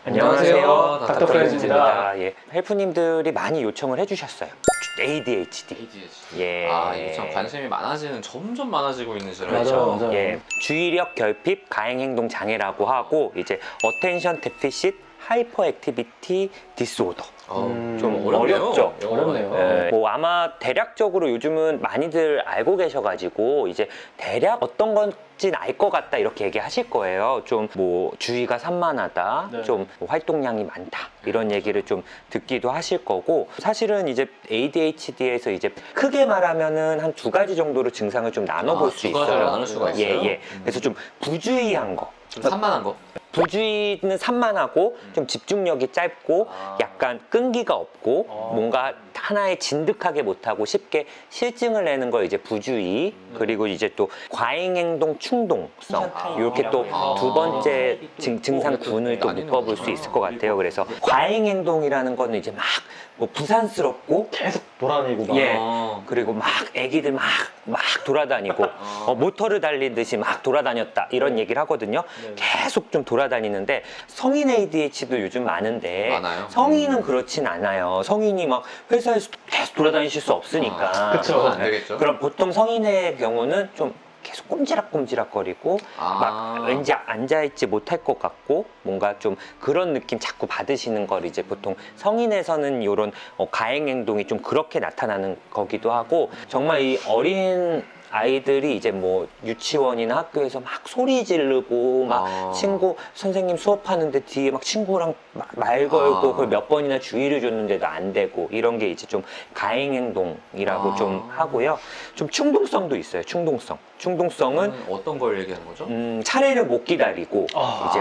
안녕하세요. 닥터 프렌즈입니다. 예, 헬프님들이 많이 요청을 해주셨어요. ADHD. ADHD. 예. 이게 참 관심이 많아지는, 점점 많아지고 있는 맞아요. 질환이죠. 예, 주의력 결핍 가행행동 장애라고 하고 이제 어텐션 데피시트 하이퍼 액티비티 디스오더. 좀 어렵죠? 어렵네요. 예, 뭐 아마 대략적으로 요즘은 많이들 알고 계셔가지고 이제 대략 어떤 건지는 알 것 같다 이렇게 얘기하실 거예요. 좀 뭐 주의가 산만하다, 네. 좀뭐 활동량이 많다 이런 얘기를 좀 듣기도 하실 거고, 사실은 이제 ADHD에서 이제 크게 말하면은 한 두 가지 정도로 증상을 좀 나눠볼 수 두 가지로 있어요. 나눌 수가 있어요? 예. 그래서 좀 부주의한 거. 좀 산만한 거? 부주의는 산만하고 좀 집중력이 짧고 약간 끈기가 없고 뭔가 하나에 진득하게 못하고 쉽게 실증을 내는 걸 이제 부주의. 그리고 이제 또 과잉행동 충동성, 이렇게 또 두 번째 증상군을 또 묶어볼 수 있을 것 같아요. 그래서 과잉행동이라는 거는 이제 막 뭐 부산스럽고 계속 돌아다니고 막. 예. 그리고 막 애기들 막 돌아다니고 모터를 달리듯이 막 돌아다녔다 이런 얘기를 하거든요. 네. 계속 좀 돌아다니는데 성인 ADHD도 요즘 많은데 많아요? 성인은 그렇진 않아요. 성인이 막 회사에서 계속 돌아다니실 수 없으니까. 그쵸. 안 되겠죠? 그럼 보통 성인의 경우는 좀 계속 꼼지락꼼지락거리고 아. 막 왠지 앉아있지 못할 것 같고 뭔가 좀 그런 느낌 자꾸 받으시는 걸 이제 보통 성인에서는 이런 가행행동이 좀 그렇게 나타나는 거기도 하고, 정말 이 어린 아이들이 이제 뭐 유치원이나 학교에서 막 소리 지르고 막 친구 선생님 수업하는데 뒤에 막 친구랑 말 걸고 그걸 몇 번이나 주의를 줬는데도 안 되고, 이런 게 이제 좀 가행행동이라고 좀 하고요. 좀 충동성도 있어요. 충동성은 어떤 걸 얘기하는 거죠? 차례를 못 기다리고 이제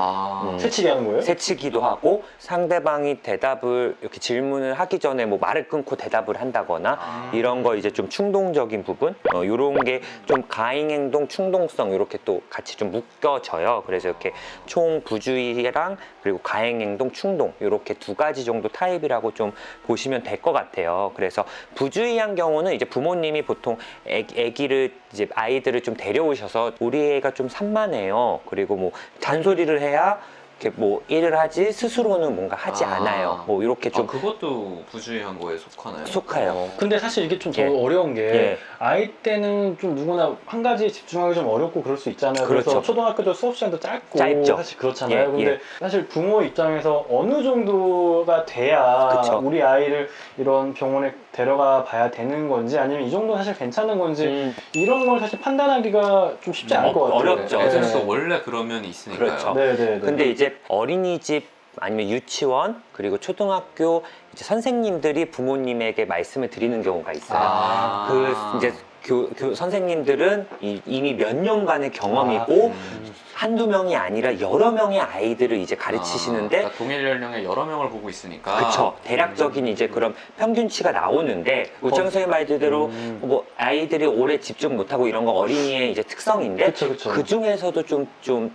새치기 하는 거예요? 새치기도 하고, 상대방이 대답을 이렇게 질문을 하기 전에 뭐 말을 끊고 대답을 한다거나 이런 거 이제 좀 충동적인 부분, 이런 게 좀 가행행동 충동성 이렇게 또 같이 좀 묶여져요. 그래서 이렇게 총 부주의랑 그리고 가행행동 충동 이렇게 두 가지 정도 타입이라고 좀 보시면 될 것 같아요. 그래서 부주의한 경우는 이제 부모님이 보통 애기를 이제 아이들을 좀 데려오셔서 우리 애가 좀 산만해요. 그리고 뭐 잔소리를 해야 이렇게 뭐 일을 하지 스스로는 뭔가 하지 않아요. 뭐 이렇게 좀 그것도 부주의한 거에 속하나요? 속해요. 근데 사실 이게 좀 더 예. 어려운 게 예. 아이 때는 좀 누구나 한 가지에 집중하기 좀 어렵고 그럴 수 있잖아요. 그래서 그렇죠. 초등학교도 수업 시간도 짧고 짧죠. 사실 그렇잖아요. 예, 근데 예. 사실 부모 입장에서 어느 정도가 돼야 그쵸. 우리 아이를 이런 병원에 데려가 봐야 되는 건지, 아니면 이 정도 사실 괜찮은 건지 이런 걸 사실 판단하기가 좀 쉽지 않을 것 같아요. 어렵죠. 애들은 네. 또 원래 그런 면이 있으니까요. 그렇죠. 네네. 근데 이제 어린이집 아니면 유치원 그리고 초등학교 이제 선생님들이 부모님에게 말씀을 드리는 경우가 있어요. 그 이제 선생님들은 이미 몇 년간의 경험이고 한두 명이 아니라 여러 명의 아이들을 이제 가르치시는데 그러니까 동일 연령의 여러 명을 보고 있으니까. 그쵸. 대략적인 이제 그런 평균치가 나오는데, 우창 선생님 말대로 뭐 아이들이 오래 집중 못하고 이런 거 어린이의 이제 특성인데, 그쵸. 그 중에서도 좀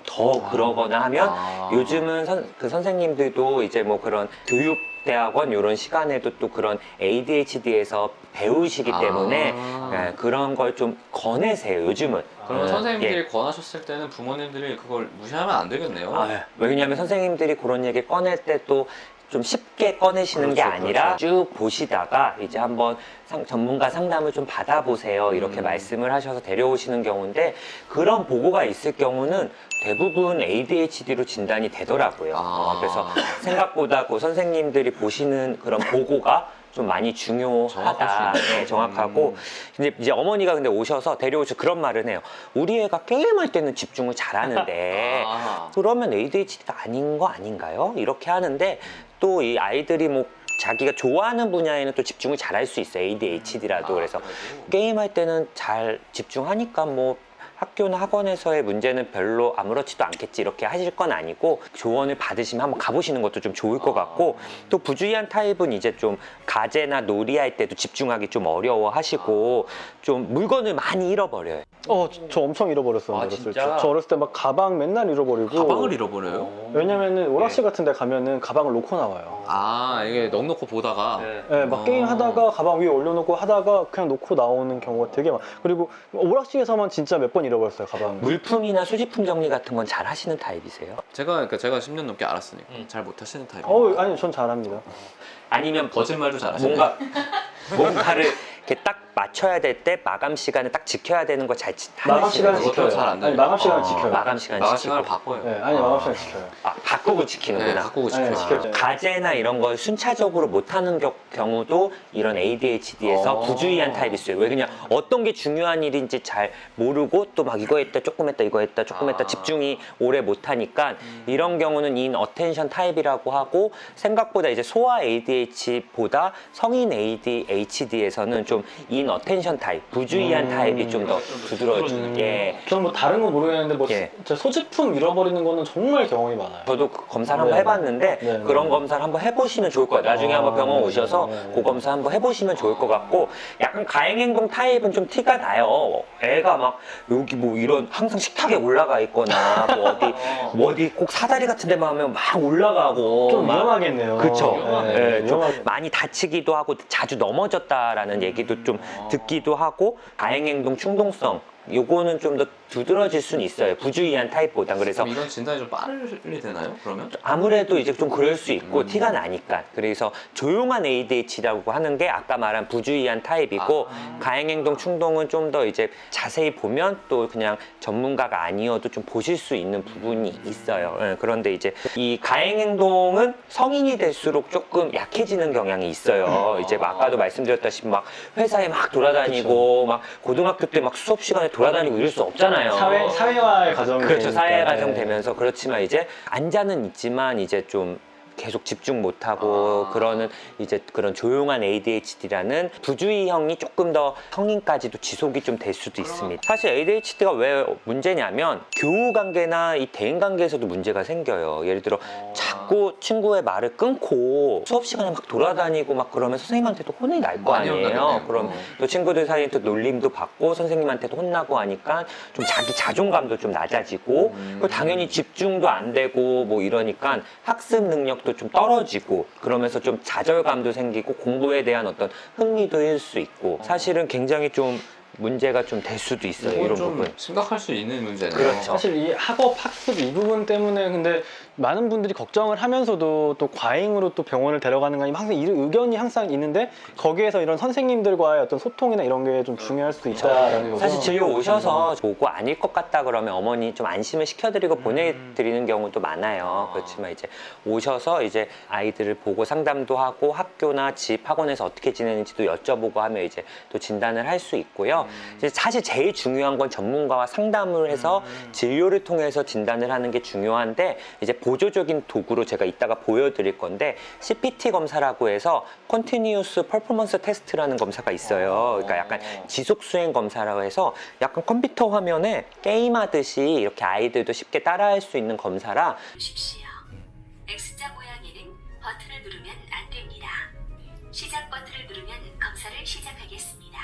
더 그러거나 하면 요즘은 그 선생님들도 이제 뭐 그런 교육대학원 이런 시간에도 또 그런 ADHD에서 배우시기 때문에 예, 그런 걸 좀 권해세요, 요즘은. 그러면 선생님들이 예. 권하셨을 때는 부모님들이 그걸 무시하면 안 되겠네요. 왜냐하면 선생님들이 그런 얘기 꺼낼 때 또 좀 쉽게 꺼내시는 게 아니라 쭉 보시다가 이제 한번 전문가 상담을 좀 받아보세요 이렇게 말씀을 하셔서 데려오시는 경우인데, 그런 보고가 있을 경우는 대부분 ADHD로 진단이 되더라고요. 그래서 생각보다 그 선생님들이 보시는 그런 보고가 좀 많이 중요하다. 네, 정확하고. 근데 이제 어머니가 근데 오셔서 데려오셔서 그런 말을 해요. 우리 애가 게임할 때는 집중을 잘하는데 그러면 ADHD가 아닌 거 아닌가요? 이렇게 하는데, 또 이 아이들이 뭐 자기가 좋아하는 분야에는 또 집중을 잘할 수 있어요. ADHD라도. 그래서 게임할 때는 잘 집중하니까 뭐 학교나 학원에서의 문제는 별로 아무렇지도 않겠지 이렇게 하실 건 아니고, 조언을 받으시면 한번 가보시는 것도 좀 좋을 것 같고, 또 부주의한 타입은 이제 좀 가재나 놀이할 때도 집중하기 좀 어려워 하시고 좀 물건을 많이 잃어버려요. 저 엄청 잃어버렸어요. 어렸을 때. 진짜? 저 어렸을 때 막 가방 맨날 잃어버리고. 가방을 잃어버려요? 왜냐면은 오락실 같은 데 가면은 가방을 놓고 나와요. 이게 넉넉히 보다가. 네, 막 게임 하다가 가방 위에 올려놓고 하다가 그냥 놓고 나오는 경우가 되게 많아. 그리고 오락실에서만 진짜 몇 번 잃어버렸어요, 가방. 물품이나 수집품 정리 같은 건 잘 하시는 타입이세요? 제가 10년 넘게 알았으니까 잘 못하시는 타입. 아니요, 전 잘합니다. 아니면 거짓말도 잘하시는 뭔가를 이렇게 딱 맞춰야 될 때 마감 시간을 딱 지켜야 되는 거 잘 마감 시간을 그것도 지켜요. 잘안 돼요. 아니, 마감 시간을 지켜요. 마감 시간 마감 지키고. 시간을 바꿔요. 네, 아니, 마감 시간 지켜요. 바꾸고 지키는구나. 네, 바꾸고 네, 싶어요. 지켜요. 가제나 이런 걸 순차적으로 못하는 경우도 이런 ADHD에서 부주의한 타입이 있어요. 왜 그냥 어떤 게 중요한 일인지 잘 모르고 또 막 이거 했다 조금 했다 이거 했다 조금 했다 집중이 오래 못하니까 이런 경우는 인 어텐션 타입이라고 하고 생각보다 이제 소아 ADHD보다 성인 ADHD에서는 좀 인 어텐션 타입, 부주의한 타입이 좀 더 두드러지는 게 저는 뭐 다른 건 모르겠는데 뭐 예. 진짜 소지품 잃어버리는 거는 정말 경험이 많아요. 저도 그 검사를 한번 네. 해봤는데 네, 네. 그런 검사를 한번 해보시면 좋을 것 같아요. 나중에 한번 병원 네, 오셔서 네, 네. 그 검사 한번 해보시면 좋을 것 같고 약간 가행행동 타입은 좀 티가 나요. 애가 막 여기 뭐 이런 항상 식탁에 올라가 있거나 뭐 어디 꼭 사다리 같은 데만 하면 막 올라가고 좀 막 위험하겠네요. 그쵸. 위험하네. 네, 좀 위험하겠- 많이 다치기도 하고 자주 넘어졌다라는 얘기도 좀 듣기도 하고 가행행동 충동성 요거는 좀 더 두드러질 수는 있어요. 부주의한 타입보다. 그래서 그럼 이런 진단이 좀 빨리 되나요? 그러면? 아무래도 이제 좀 그럴 수 있고 티가 나니까 그래서 조용한 ADHD라고 하는 게 아까 말한 부주의한 타입이고 가행행동 충동은 좀 더 이제 자세히 보면 또 그냥 전문가가 아니어도 좀 보실 수 있는 부분이 있어요. 예, 그런데 이제 이 가행행동은 성인이 될수록 조금 약해지는 경향이 있어요. 이제 막 아까도 말씀드렸다시피 막 회사에 막 돌아다니고 막 고등학교 때 막 수업 시간에 돌아다니고 이럴 수 없잖아요. 사회화의 과정이 그렇죠. 되니까. 사회 과정 네. 되면서 그렇지만 이제 앉아는 있지만 이제 좀 계속 집중 못하고 그러는 이제 그런 조용한 ADHD라는 부주의형이 조금 더 성인까지도 지속이 좀 될 수도 있습니다. 사실 ADHD가 왜 문제냐면 교우 관계나 이 대인 관계에서도 문제가 생겨요. 예를 들어 자꾸 친구의 말을 끊고 수업 시간에 막 돌아다니고 막 그러면 선생님한테도 혼이 날 거 많이 아니에요. 혼나겠네요. 그럼 또 친구들 사이에 또 놀림도 받고 선생님한테도 혼나고 하니까 좀 자기 자존감도 좀 낮아지고 그리고 당연히 집중도 안 되고 뭐 이러니까 학습 능력도 좀 떨어지고 그러면서 좀 좌절감도 생기고 공부에 대한 어떤 흥미도 일 수 있고 사실은 굉장히 좀 문제가 좀 될 수도 있어요. 이건 이런 좀 부분. 심각할 수 있는 문제네요. 그렇죠. 사실 이 학업, 학습 이 부분 때문에 근데 많은 분들이 걱정을 하면서도 또 과잉으로 또 병원을 데려가는 거 아니면 항상 이런 의견이 항상 있는데 거기에서 이런 선생님들과의 어떤 소통이나 이런 게 좀 중요할 수도 있다라는 거죠. 사실 진료 오셔서 보고 아닐 것 같다 그러면 어머니 좀 안심을 시켜드리고 보내드리는 경우도 많아요. 그렇지만 이제 오셔서 이제 아이들을 보고 상담도 하고 학교나 집, 학원에서 어떻게 지내는지도 여쭤보고 하면 이제 또 진단을 할 수 있고요. 이제 사실 제일 중요한 건 전문가와 상담을 해서 진료를 통해서 진단을 하는 게 중요한데 이제 보조적인 도구로 제가 이따가 보여드릴 건데 CPT 검사라고 해서 Continuous Performance Test라는 검사가 있어요. 그러니까 약간 지속 수행 검사라고 해서 약간 컴퓨터 화면에 게임하듯이 이렇게 아이들도 쉽게 따라할 수 있는 검사라 보십시오. X자 모양에는 버튼을 누르면 안 됩니다. 시작 버튼을 누르면 검사를 시작하겠습니다.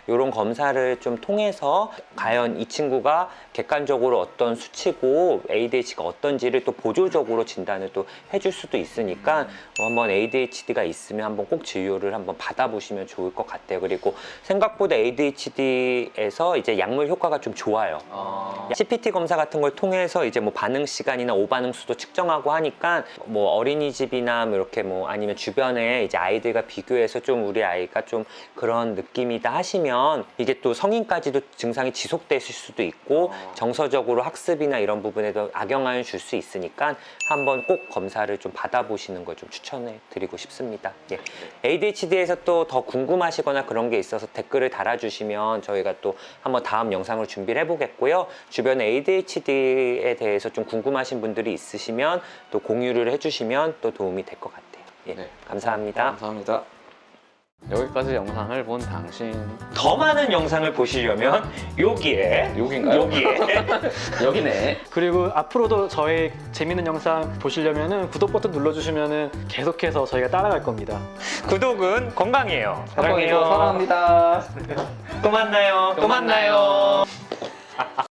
이런 검사를 좀 통해서 과연 이 친구가 객관적으로 어떤 수치고 ADHD가 어떤지를 또 보조적으로 진단을 또 해줄 수도 있으니까 한번 ADHD가 있으면 한번 꼭 진료를 한번 받아보시면 좋을 것 같아요. 그리고 생각보다 ADHD에서 이제 약물 효과가 좀 좋아요. CPT 검사 같은 걸 통해서 이제 뭐 반응 시간이나 오반응 수도 측정하고 하니까 뭐 어린이집이나 뭐 이렇게 뭐 아니면 주변에 이제 아이들과 비교해서 좀 우리 아이가 좀 그런 느낌이다 하시면 이게 또 성인까지도 증상이 지속되실 수도 있고 정서적으로 학습이나 이런 부분에도 악영향을 줄 수 있으니까 한번 꼭 검사를 좀 받아보시는 걸 좀 추천해 드리고 싶습니다. 예. ADHD에서 또 더 궁금하시거나 그런 게 있어서 댓글을 달아주시면 저희가 또 한번 다음 영상을 준비를 해보겠고요. 주변에 ADHD에 대해서 좀 궁금하신 분들이 있으시면 또 공유를 해주시면 또 도움이 될 것 같아요. 예. 네. 감사합니다. 감사합니다. 여기까지 영상을 본 당신 더 많은 영상을 보시려면 여기에 여긴가요? 여기네. 그리고 앞으로도 저의 재밌는 영상 보시려면은 구독 버튼 눌러주시면은 계속해서 저희가 따라갈 겁니다. 구독은 건강이에요. 사랑합니다. 또 만나요. 또 만나요.